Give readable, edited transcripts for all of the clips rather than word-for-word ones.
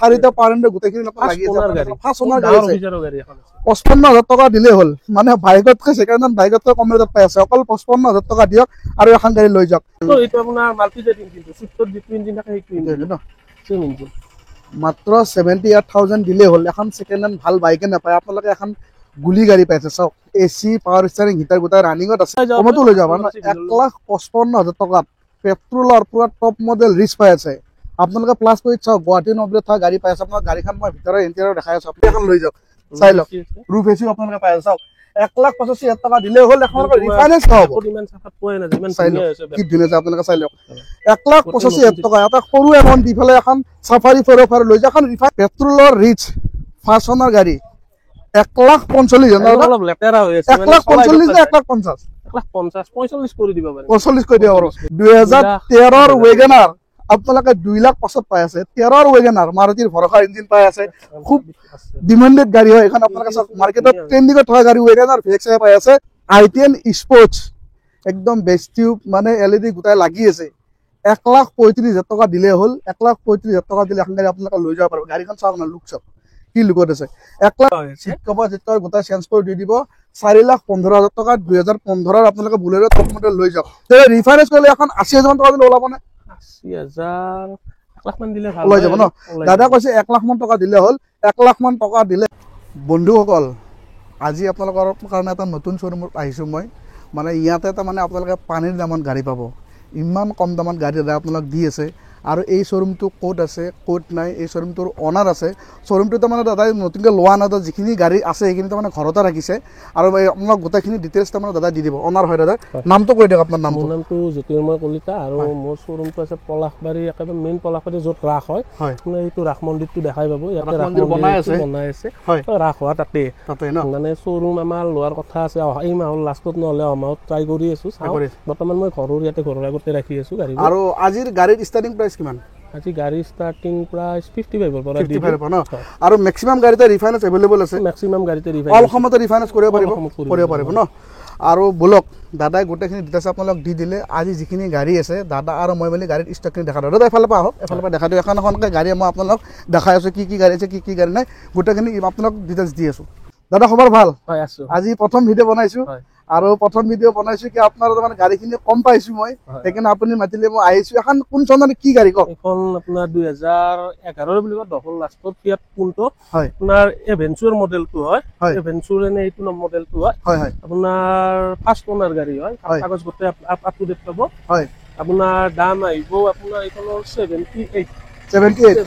চাৰিটা পাৰেণ্ট গোটেইখিনি লাগি আছে ফাৰ্ষ্ট ওনাৰ গাড়ী 55,000 টকা দিলে হ'ল মানে বাইকতকৈ ছেকেণ্ড হেণ্ড বাইকতকৈ কম ৰেটত পাই আছে অকল 55,000 টকা দিয়ক আৰু এখন গাড়ী লৈ যাওক এইটো আপোনাৰ মাল্টিজেট ইঞ্জিন সুইফটৰ যিটো ইঞ্জিন থাকে সেইটো ইঞ্জিন ন সেম ইঞ্জিন মাত্ৰ 78,000 দিলে হ'ল এখন ছেকেণ্ড হেণ্ড ভাল বাইকে নাপায় আপোনালোকে এখন গুলি গাড়ী পাইছে চাওক এসি পাৱাৰ ষ্টাৰিং হিটাৰ গোটাই ৰানিঙত আছে কমতো লৈ যাব না 1,55,000 টকাত পেট্ৰলৰ পুৰা টপ মডেল ৰিচ পাই আছে আপোনালোকে প্লাস কৰি চাওক গুৱাহাটী নবলে থকা গাড়ী পাই আছে আপোনাৰ গাড়ীখন মই ভিতৰৰ ইণ্টেৰিয়ৰ দেখাই আছো আপুনি এখন লৈ যাওক চাই লওক ৰূফ এসি আপোনালোকে পাই আছে চাওক 1,85,000 টকা দিলে হ'ল এখন ৰিফাইনেন্স হ'ব ইমান চাফা পোৱা নাযায় ইমান ধুনীয়া হৈছে কি ধুনীয়া আছে আপোনালোকে চাই লওক 1,85,000 টকা এটা সৰু এমাউণ্ট দি পেলাই এখন সাফাৰি ফৰফাৰ লৈ যাওক এখন ৰিফাইন পেট্ৰলৰ ৰিচ ফাৰ্ষ্ট ওনাৰ গাড়ী 1,45,000 অলপ লেটেৰা হৈ আছে 1,45,000 নে 1,50,000 45 কৰি দিব পাৰে 45 কৰি দিব আৰু 2013 ৰ ৱেগনাৰ আপোনালোকে 2 লাখ পাছত পাই আছে 13 ৰ ৱেগনাৰ মাৰুতিৰ ভৰসা ইঞ্জিন পাই আছে খুব ডিমান্ডেড গাড়ী হয় এখন আপোনালোকে মাৰ্কেটত ট্ৰেন্ডিংত থকা গাড়ী ৱেগনাৰ ভিএক্স পাই আছে আইটেন স্পৰ্টছ একদম বেষ্ট টিউব মানে এলইডি গোটাই লাগি আছে 1,35,000 টকা দিলে হ'ল 1,35,000 টকা দিলে এখন গাড়ী আপোনালোকে লৈ যাব পাৰিব গাড়ীখন চাওক না লুক চাওক কি লুকত আছে 1 লাখ সিট কভাৰ যেটাৰ গোটাই চেঞ্জ কৰি দি দিব 4,15,000 টকা 2015 ৰ আপোনালোকে বুলেৰো টপ মডেল লৈ যাওক তেনে ৰিফাইনেন্স কৰিলে এখন 80,000 টকা দিলে ওলাব নে 80,000 1 লাখ মান দিলে ভাল ওলাই যাব ন দাদা কৈছে 1 লাখ মান টকা দিলে হ'ল 1 লাখ মান টকা দিলে বন্ধুসকল আজি আপোনালোকৰ কাৰণে এটা নতুন শ্বৰুমত আহিছো মই মানে ইয়াতে এটা মানে আপোনালোকে পানীৰ দামত গাড়ী পাব ইমান কম দামত গাড়ী আপোনালোক দি আছে আৰু এই শ্বৰুমটো কোড আছে কোড নাই এই শ্বৰুমটোৰ অনাৰ আছে শ্বৰুমটো তো মানে দাদাই নতুনকৈ লোৱা নাই যিখিনি গাড়ী আছে সেইখিনি তো মানে ঘৰতে ৰাখিছে আৰু আপোনাক গোটেইখিনি ডিটেইলছ তো মানে দাদা দি দিব অনাৰ হয় দাদা নামটো কৈ দিয়ক আপোনাৰ নামটো জ্যোতিৰ্ময় কলিতা আৰু মোৰ শ্বৰুমটো আছে পলাশবাৰী একেবাৰে মেইন পলাশবাৰী য'ত ৰাস হয় মানে এইটো ৰাস মন্দিৰটো দেখাই পাব ইয়াতে ৰাস মন্দিৰ বনাই আছে ৰাস হোৱা তাতে ন মানে শ্বৰুম আমাৰ লোৱাৰ কথা আছে এই মাহৰ লাষ্টত নহ'লে মাহত ট্ৰাই কৰি আছো বৰ্তমান মই ঘৰৰ আগতে ৰাখি আছো গাড়ী আৰু আজিৰ গাড়ীৰ ষ্টাৰ্টিং প্ৰাইচ কিমান আজি গাড়ী ষ্টাৰ্টিং প্ৰাইচ 55 ৰ পৰা দি 55 ন আৰু ম্যাক্সিমাম গাড়ীতে ৰিফাইনেন্স अवेलेबल আছে ম্যাক্সিমাম গাড়ীতে অল সময়তে ৰিফাইনেন্স কৰিব পাৰিব ন আৰু বলক দাদাই গোটেইখিনি ডিটেইলছ আপোনালোক দি দিলে আজি যিখিনি গাড়ী আছে দাদা আৰু মই মানে গাড়ীৰ ষ্টকখিনি দেখা দাদা এফালে পৰা আহক এফালে পৰা দেখা দিও এখনকৈ গাড়ী মই আপোনালোক দেখাই আছো কি গাড়ী আছে কি গাড়ী নাই গোটেইখিনি আপোনালোক ডিটেইলছ দি আছো দাদা খবৰ ভাল হয় আছো আজি প্ৰথম ভিডিঅ' বনাইছো আৰু প্ৰথম ভিডিঅ' বনাইছো কি আপোনাৰ মানে গাড়ীখিনি কম পাইছো মই সেইকাৰণে আপুনি মাতিলে মই আহিছো এখন কোন চনৰ কি গাড়ী কওক এখন আপোনাৰ 2011 বুলি কয় 10 লাষ্টত ফিয়াট পুন্টো হয় আপোনাৰ এভেঞ্চুৰ মডেলটো হয় এভেঞ্চুৰ নে এইটো মডেলটো হয় আপোনাৰ ফাৰ্ষ্ট ওনাৰ গাড়ী হয় কাগজ গোটেই আপ টু ডেট পাব হয় আপোনাৰ দাম আহিব আপোনাৰ এইখনৰ 78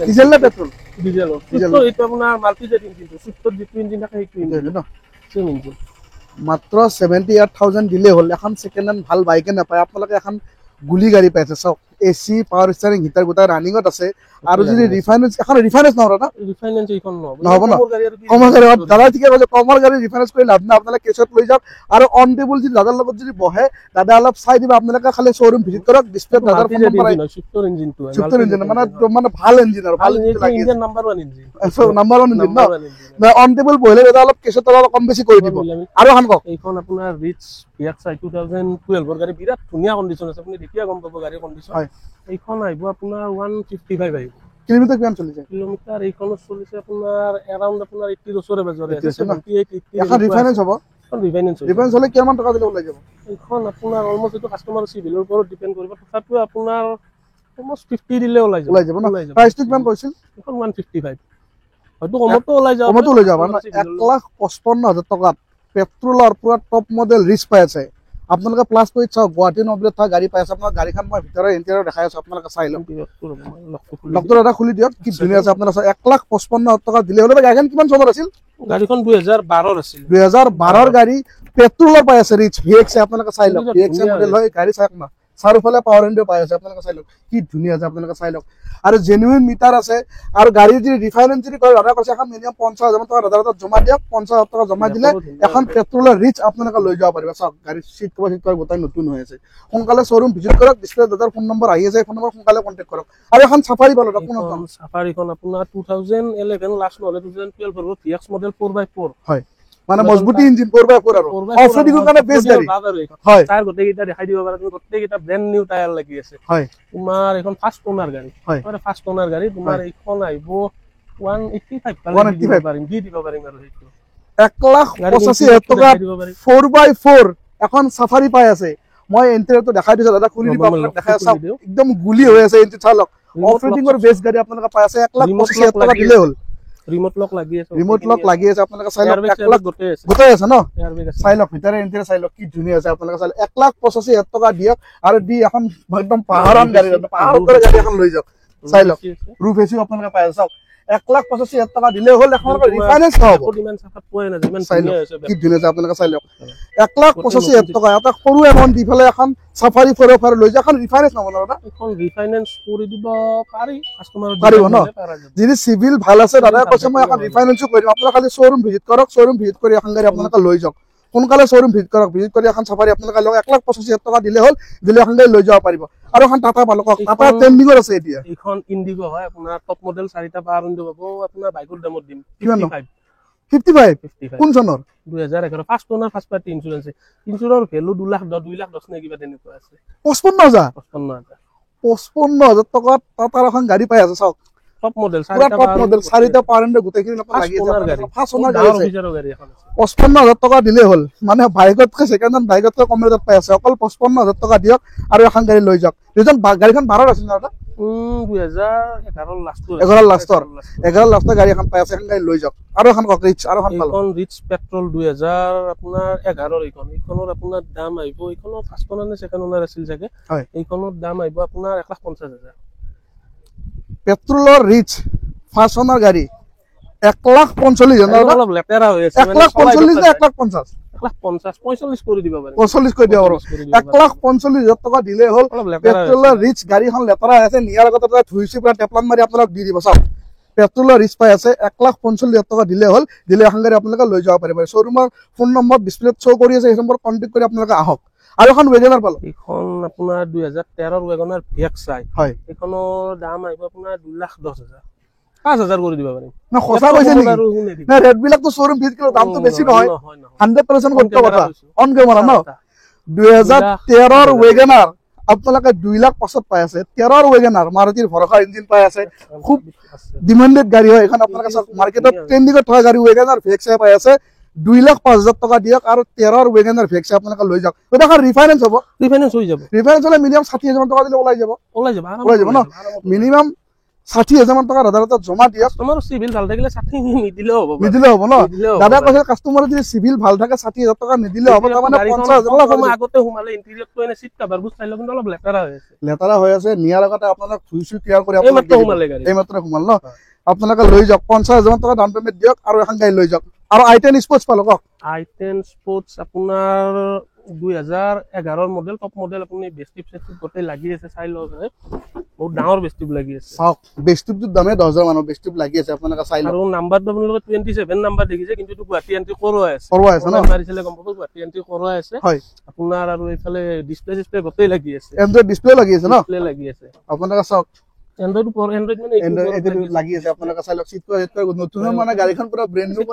ডিজেল নে পেট্ৰল ডিজেল এইটো আপোনাৰ মাল্টিজেট ইঞ্জিন সুইফটৰ যিটো ইঞ্জিন থাকে সেইটো ইঞ্জিন ন সেম ইঞ্জিন মাত্ৰ 78,000 দিলে হ'ল এখন ছেকেণ্ড হেণ্ড ভাল বাইকে নাপায় আপোনালোকে এখন গুলি গাড়ী পাইছে চাওক এসি পাৱাৰ ষ্টাৰিং হিটাৰ গোটাই ৰানিঙত আছে আৰু যদি ৰিফাইনেন্স এখন ৰিফাইনেন্স নহব না ৰিফাইনেন্স এইখন নহব না কমৰ গাড়ী দাদা ঠিকে কৈছে কমৰ গাড়ী ৰিফাইনেন্স কৰি লাভ নাই আপোনালোকে কেছত লৈ যাওক আৰু অন টেবুল যদি দাদাৰ লগত যদি বহে দাদা অলপ চাই দিব আপোনালোকে খালি শ্বৰুম ভিজিট কৰক ডিসপ্লে দাদাৰ ফোন নম্বৰ সুইফটৰ ইঞ্জিনটো সুইফটৰ ইঞ্জিন মানে ভাল ইঞ্জিন আৰু ভাল engine number 1 engine number 1 engine না অন টেবুল বহিলে দাদা অলপ কেছত অলপ কম বেছি কৰি দিব আৰু এখন কওক এইখন আপোনাৰ ৰিচ VX 2012 ৰ গাড়ী বিৰাট ধুনীয়া কন্ডিশন আছে আপুনি তেতিয়া গম পাব গাড়ীৰ কন্ডিশন হয় এইখন আহিব আপোনাৰ 155 আহিব কিলোমিটাৰ কিমান চলিছে কিলোমিটাৰ এইখন চলিছে আপোনাৰ এৰাউণ্ড আপোনাৰ 80 বছৰে বাজৰে আছে 78 এখন ৰিফাইনেন্স হ'ব ৰিফাইনেন্স হলে কিমান টকা দিলে ওলাই যাব এইখন আপোনাৰ অলমোস্ট এইটো কাস্টমাৰ চিভিলৰ ওপৰত ডিপেন্ড কৰিব তথাপিও আপোনাৰ অলমোস্ট 50 দিলে ওলাই যাব ন প্ৰাইসটো কিমান কৈছিল এইখন 155 হয়তো কমতো ওলাই যাব 1,55,000 টকাত পেট্ৰলৰ পুৰা টপ মডেল ৰিচ পাই আছে আপোনালোকে প্লাস কৰি চাওক গুৱাহাটী নবলে থকা গাড়ী পাই আছে আপোনাৰ গাড়ীখন মই ভিতৰৰ ইণ্টেৰিয়ৰ দেখাই আছো আপোনালোকে চাই লওক ডক্টৰ এটা খুলি দিয়ক কি ধুনীয়া আছে আপোনালোকে 1,55,000 টকা দিলে হলে গাড়ীখন কিমান চনৰ আছিল গাড়ীখন 2012 ৰ আছিল 2012 ৰ গাড়ী পেট্ৰলৰ পাই আছে ৰিচ ভিএক্স আপোনালোকে চাই লওক ভিএক্স মডেল হয় গাড়ী চাওক না চাৰিওফালে পাৱাৰ ইণ্ডিয়া পাই আছে আপোনালোকে চাই লওক কি ধুনীয়া আছে আপোনালোকে চাই লওক আৰু জেনুইন মিটাৰ আছে আৰু গাড়ী যদি ৰিফাইনেন্স যদি কৰে দাদা কৈছে এখন মিনিমাম 50,000 টকা দাদা জমা দিয়ক 50,000 টকা জমা দিলে এখন পেট্ৰলৰ ৰিচ আপোনালোকে লৈ যাব পাৰিব চাওক গাড়ী সিট কভাৰ গোটাই নতুন হৈ আছে সোনকালে শ্বৰুম ভিজিট কৰক ডিসপ্লে দাদাৰ ফোন নম্বৰ আহি আছে ফোন নম্বৰ সোনকালে কন্টাক্ট কৰক আৰু এখন সাফাৰি পালো কোন সাফাৰিখন আপোনাৰ 2011 লাষ্ট নহলে 2012 ৰ VX মডেল 4x4 হয় মানে মজবুতি ইঞ্জিন 4x4 আৰু অফ ৰডিংৰ কাৰণে বেষ্ট গাড়ী হয় টায়াৰ গোটেইটা দেখাই দিব পাৰা তুমি গোটেইটা ব্ৰ্যান্ড নিউ টায়াৰ লাগি আছে হয় তোমাৰ এখন ফাৰ্ষ্ট ওনাৰ গাড়ী হয় ফাৰ্ষ্ট ওনাৰ গাড়ী তোমাৰ এইখন আহিব 185 পালে দি দিব পাৰিম আৰু সেইটো 1,85,000 টকা 4x4 এখন সাফাৰি পাই আছে মই ইন্টেৰিয়ৰটো দেখাই দিছো দাদা খুলি দিব আপোনাক দেখাই চাওক একদম গুলি হৈ আছে ইন্টেৰিয়ৰ চালক অফৰেডিংৰ বেছ গাড়ী আপোনাক পাই আছে 1,85,000 টকা দিলে হ'ল ৰিমোট লক লাগি আছে আপোনাক চাই লওক 1 লাখ গোটেই আছে ন চাই লওক ভিতৰে ইন্টেৰিয়ৰ চাই লওক কি ধুনীয়া আছে আপোনাক চাই 1,85,000 টকা দিয়ক আৰু দি এখন একদম পাহাৰান গাড়ী পাহাৰৰ দৰে গাড়ী এখন লৈ যাওক চাই লওক ৰূপ এসি আপোনাক পাই আছে চাওক 1,85,000 টকা দিলে হ'ল এখন ৰিফাইনেন্স হ'ব ইমান সাফাত পোৱা নাই ইমান ধুনীয়া হৈছে কি ধুনীয়া আছে আপোনাক চাই লওক 1,85,000 টকা এটা সৰু এমাউন্ট দি ফেলে এখন সাফাৰি ফৰ লৈ যা এখন ৰিফাইনেন্স নব না এখন ৰিফাইনেন্স কৰি দিব পাৰি কাস্টমাৰ পাৰিব ন যদি সিভিল ভাল আছে দাদা কৈছে মই এখন ৰিফাইনেন্সও কৰিম আপোনাক খালি শোৰুম ভিজিট কৰক শোৰুম ভিজিট কৰি এখন গাড়ী আপোনাক লৈ যাওক সোনকালে শোৰুম ভিজিট কৰক ভিজিট কৰি এখন সাফারি আপোনাক লওক 1,85,000 টকা দিলে হ'ল দিলে এখন গাড়ী লৈ যাব পাৰিব আৰু এখন টাটা পালক টাটা ট্ৰেন্ডিংৰ আছে এতিয়া এখন ইন্ডিগো হয় আপোনাৰ টপ মডেল 4টা পাৱাৰ উইন্ডো পাব আপোনাৰ বাইকৰ দামত দিম 55 কোন চনৰ 2011 first owner first party insurance insurer value 2,10 নে কিবা তেনেকুৱা আছে 55,000 টকা টাটাৰ এখন গাড়ী পাই আছে চাওক টপ মডেল 4টা পাৱাৰ উইন্ডো গোটেইখিনি আপোনাক লাগি আছে ফাৰ্ষ্ট ওনাৰ গাড়ী এখন 55,000 টকা দিলে হ'ল মানে বাইকতকে সেকেন্ড হেণ্ড বাইকতকে কম ৰেটত পাই আছে অকল 55,000 টকা দিয়ক আৰু এখন গাড়ী লৈ যাওক যেন গাড়ীখন ভাড়াত আছিল না 2011 লাষ্টৰ গাড়ী এখন পাই আছে এখন গাড়ী লৈ যাওক আৰু এখন ৰিচ আৰু এখন পালো এখন ৰিচ পেট্ৰল 2000 আপোনাৰ 11 এইখনৰ আপোনাৰ দাম আহিব এইখনৰ ফাৰ্ষ্ট ওনাৰ নে সেকেন্ড ওনাৰ আছিল জাগে এইখনৰ দাম আহিব আপোনাৰ 1,50,000 পেট্ৰলৰ ৰিচ ফাৰ্ষ্ট ওনাৰ গাড়ী 1,45,000 অলপ লেটেৰা হৈ আছে 1,45,000 নে 1,50,000 45 কৰি দিব পাৰি 45 কৰি দিব পাৰো 1,45,000 টকা দিলে হ'ল পেট্ৰলৰ ৰিচ গাড়ীখন লেটেৰা আছে নিয়াৰ আগতে ধুইছি পুৰা টেপলান মাৰি আপোনাক দি দিব চাওক পেট্ৰলৰ ৰিচ পাই আছে 1,45,000 টকা দিলে হ'ল দিলে এখন গাড়ী আপোনালোকে লৈ যাব পাৰিব শ্বৰুমৰ ফোন নম্বৰ ডিসপ্লেত শ্ব' কৰি আছে এই নম্বৰ কন্টাক্ট কৰি আপোনালোকে আহক আৰু এখন ৱেগনাৰ পালো এইখন আপোনাৰ 2013 ৱেগনাৰ VXI হয় এইখনৰ দাম আহিব আপোনাৰ 2,10,000 5,000 কৰি দিব পাৰিম না খসা কৈছে নেকি না ৰেড বিলাক তো শোৰুম ভিজিট কৰি দামটো বেছি নহয় 100% সত্য কথা অন কেমেৰা ন 2013 ৰ ৱেগনাৰ আপোনালোকে 2 লাখ পাছত পাই আছে 13 ৰ ৱেগনাৰ মাৰুতিৰ ভৰসা ইঞ্জিন পাই আছে খুব ডিমান্ডেড গাড়ী হয় এখন আপোনালোকে মাৰ্কেটত ট্ৰেন্ডিংত থকা গাড়ী ৱেগনাৰ VXI পাই আছে 2,05,000 টকা দিয়ক আৰু 13 ৰ ৱেগনাৰ VXI আপোনালোকে লৈ যাওক এটা ৰিফাইনেন্স হ'ব ৰিফাইনেন্স হৈ যাব ৰিফাইনেন্স হলে মিনিমাম 60,000 টকা দিলে ওলাই যাব ন মিনিমাম 60,000 টকা দাদাৰ জমা দিয়ক তোমাৰ সিভিল ভাল থাকিলে 60 নিদিলেও হ'ব ন দাদা কৈছে কাস্টমাৰ যদি সিভিল ভাল থাকে 60,000 টকা নিদিলে হ'ব তাৰমানে 50,000 টকা মই আগতে হুমালে ইন্টেৰিয়ৰ তো এনে সিট কভাৰ বুজ চাইলো কিন্তু অলপ লেটাৰা হৈ আছে নিয়াৰ আগতে আপোনাক ধুইছু ক্লিয়াৰ কৰি আপোনাক এই মাত্ৰ হুমাল ন আপোনালোকে লৈ যাওক 50,000 টকা ডাউন পেমেন্ট দিয়ক আৰু এখন গাড়ী লৈ যাওক আৰু i10 স্পৰ্টছ পালো কক i10 স্পৰ্টছ আপোনাৰ 2011 মডেল টপ মডেল আপুনি বেস্টিপ সেটিপ গতে লাগি আছে চাই লওক বহুত ডাঙৰ বেস্টিপ লাগি আছে চাওক বেস্টিপটো দামে 10,000 মান বেস্টিপ লাগি আছে আপোনালোকে চাই লওক আৰু নাম্বাৰটো আপোনালোকে 27 নাম্বাৰ দেখিছে কিন্তু তো গুৱাহাটী এন্ট্ৰি কৰোৱা আছে ন মাৰিছিলে গম পাব গুৱাহাটী এন্ট্ৰি কৰোৱা আছে হয় আপোনাৰ আৰু এইফালে ডিসপ্লে গতে লাগি আছে এন্ড্ৰইড ডিসপ্লে লাগি আছে ন ডিসপ্লে লাগি আছে আপোনালোকে চাওক এন্ড্ৰইড মানে এন্ড্ৰইড লাগি আছে আপোনালোকে চাই লওক সিট নতুন মানে গাড়ীখন পুৰা ব্ৰেন্ড নিউ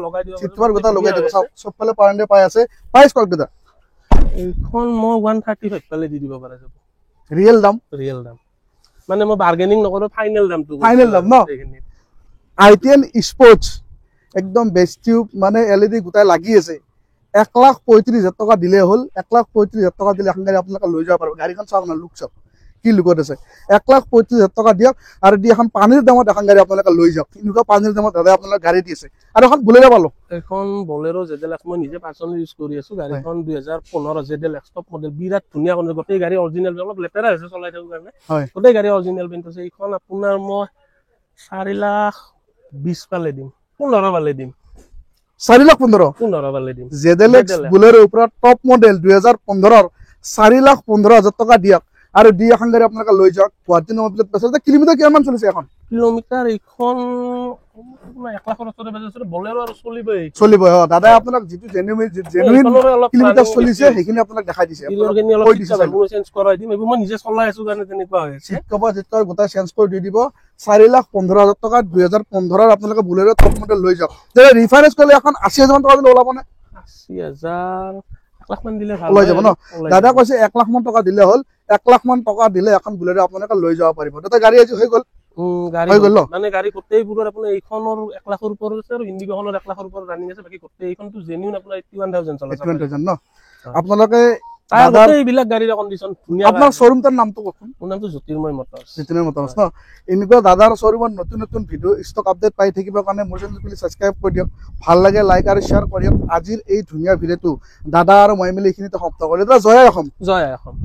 লগাই দিও সিট গটা লগাই দিব চাওক সবফালে পাৰণ্ডে পাই আছে প্ৰাইস কত গটা এইখন মই 135 পালে দি দিব পাৰা যাব ৰিয়েল দাম মানে মই বাৰ্গেনিং নকৰো ফাইনেল দাম ন i10 স্পৰ্টছ একদম বেস্ট টিউব মানে এলইডি গুটাই লাগি আছে 1,35,000 টকা দিলে হ'ল 1,35,000 টকা দিলে এখন গাড়ী আপোনালোকে লৈ যাব পাৰিব গাড়ীখন চাওক না লুক চাওক কি লুকত আছে 1,35,000 টকা দিয়ক আৰু দি এখন পানীৰ দামত এখন গাড়ী আপোনালোকে লৈ যাওক এনেকুৱা পানীৰ দামত দাদা আপোনালোকে গাড়ী দিছে আৰু এখন বুলেৰো পালো এখন বলেৰো ZLX মই নিজে পাৰ্চনেলি ইউজ কৰি আছো গাড়ীখন 2015 ZLX টপ মডেল বিৰাট ধুনীয়া কোন গোটেই গাড়ী অৰিজিনাল অলপ লেটাৰা হৈছে চলাই থাকো কাৰণে গোটেই গাড়ী অৰিজিনাল পেইণ্ট আছে এইখন আপোনাৰ মই 4,20,000 পালে দিম 15 পালে দিম 4,15,000 পালে দিম ZLX বুলেৰো ওপৰত টপ মডেল 2015 4,15,000 টকা দিয়ক আৰু দি এখন গাড়ী আপোনালোকে লৈ যাওক গুৱাহাটী নম্বৰত পাছে কিলোমিটাৰ কিমান চলিছে এখন কিলোমিটাৰ এইখন 1,00,000 বাজে বলেৰো আৰু চলিব দাদা আপোনাক যেটো জেনুইন কিলোমিটাৰ চলিছে সেইখিনি আপোনাক দেখাই দিছে কিলোখিনি অলপ চেঞ্জ কৰাই দিম এইবোৰ মই নিজে চলাই আছো কাৰণে তেনেকুৱা হৈ আছে কবা যেটো গোটা চেঞ্জ কৰি দি দিব 4,15,000 টকা 2015 আপোনালোকে বুলেৰো টপ মডেল লৈ যাওক যে ৰিফাইনেন্স কৰিলে এখন 80,000 টকা দিলে ওলাব নে 80,000 1,00,000 মান দিলে ভাল হৈ যাব ন দাদা কৈছে 1,00,000 মান টকা দিলে হ'ল 1,00,000 মান টকা দিলে এখন বুলেৰো আপোনালোকে লৈ যাব পাৰিব দাদা গাড়ী আজি হৈ গ'ল গাড়ী হৈ গ'ল ন? মানে গাড়ী গোটেইবোৰৰ আপোনাৰ এইখনৰ 1 লাখৰ ওপৰত আছে আৰু ইণ্ডিগোখনৰ 1 লাখৰ ওপৰত ৰানিং আছে, বাকী গোটেই এইখনটো জেনুইন আপোনাৰ 81,000 চলাইছে। 81,000 ন? আপোনালোকে টায়াৰ গোটেই এইবিলাক গাড়ীৰ কণ্ডিশ্যন ধুনীয়া। আপোনাৰ শ্বৰুমটোৰ নামটো কওকচোন। মোৰ নামটো জ্যোতিৰ্ময় মটৰ্ছ। জ্যোতিৰ্ময় মটৰ্ছ ন? এনেকুৱা দাদাৰ শ্বৰুমত নতুন নতুন ভিডিঅ' ষ্টক আপডেট পাই থাকিবৰ কাৰণে মোৰ চেনেলটো প্লিজ ছাবস্ক্ৰাইব কৰি দিয়ক, ভাল লাগে লাইক আৰু শ্বেয়াৰ কৰি দিয়ক। আজিৰ এই ধুনীয়া ভিডিঅ'টো দাদা আৰু মই মিলি এইখিনিতে সমাপ্ত কৰিলোঁ। দাদা জয় আই অসম। জয় আই অসম।